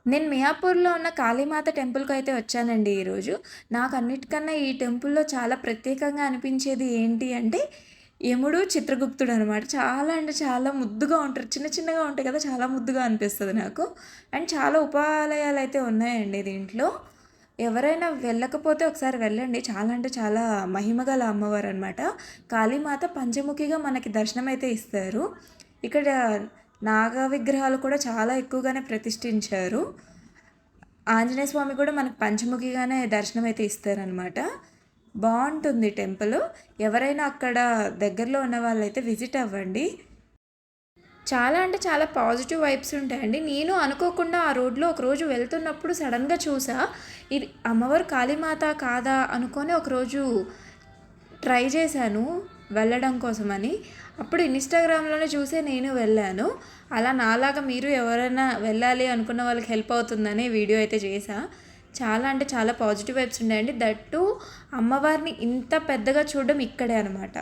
నేను మియాపూర్‌లో ఉన్న కాళీమాత టెంపుల్‌కైతే వచ్చానండి ఈరోజు. నాకన్నిటికన్నా ఈ టెంపుల్‌లో చాలా ప్రత్యేకంగా అనిపించేది ఏంటి అంటే, యముడు, చిత్రగుప్తుడనమాట. చాలా అంటే చాలా ముద్దుగా ఉంటారు. చిన్న చిన్నగా ఉంటాయి కదా! చాలా ముద్దుగా అనిపిస్తది నాకు. అండ్ చాలా ఉపాలయాలైతే ఉన్నాయండి దీంట్లో. ఎవరైనా వెళ్ళకపోతే ఒకసారి వెళ్ళండి. చాలా అంటే చాలా మహిమగల అమ్మవారనమాట. కాళీమాత పంచముఖిగా మనకి దర్శనమైతే ఇస్తారు. ఇక్కడ నాగ విగ్రహాలు కూడా చాలా ఎక్కువగానే ప్రతిష్ఠించారు. ఆంజనేయ స్వామి కూడా మనకు పంచముఖిగానే దర్శనమైతే ఇస్తారనమాట. బావుంటుంది టెంపులు. ఎవరైనా అక్కడ దగ్గరలో ఉన్న వాళ్ళైతే విజిట్ అవ్వండి. చాలా అంటే చాలా పాజిటివ్ వైబ్స్ ఉంటాయండి. నేను అనుకోకుండా ఆ రోడ్లో ఒకరోజు వెళ్తున్నప్పుడు సడన్‌గా చూసా. ఇది అమ్మవారు కాళీమాత కాదా అనుకోని ఒకరోజు ట్రై చేశాను వెళ్ళడం కోసమని. అప్పుడు ఇన్‌స్టాగ్రామ్‌లోనే చూసే నేను వెళ్ళాను. అలా నాలాగా మీరు ఎవరైనా వెళ్ళాలి అనుకున్న వాళ్ళకి హెల్ప్ అవుతుందని వీడియో అయితే చేశా. చాలా అంటే చాలా పాజిటివ్ వైబ్స్ ఉన్నాయండి. దట్ టూ అమ్మవారిని ఇంత పెద్దగా చూడడం ఇక్కడే అనమాట.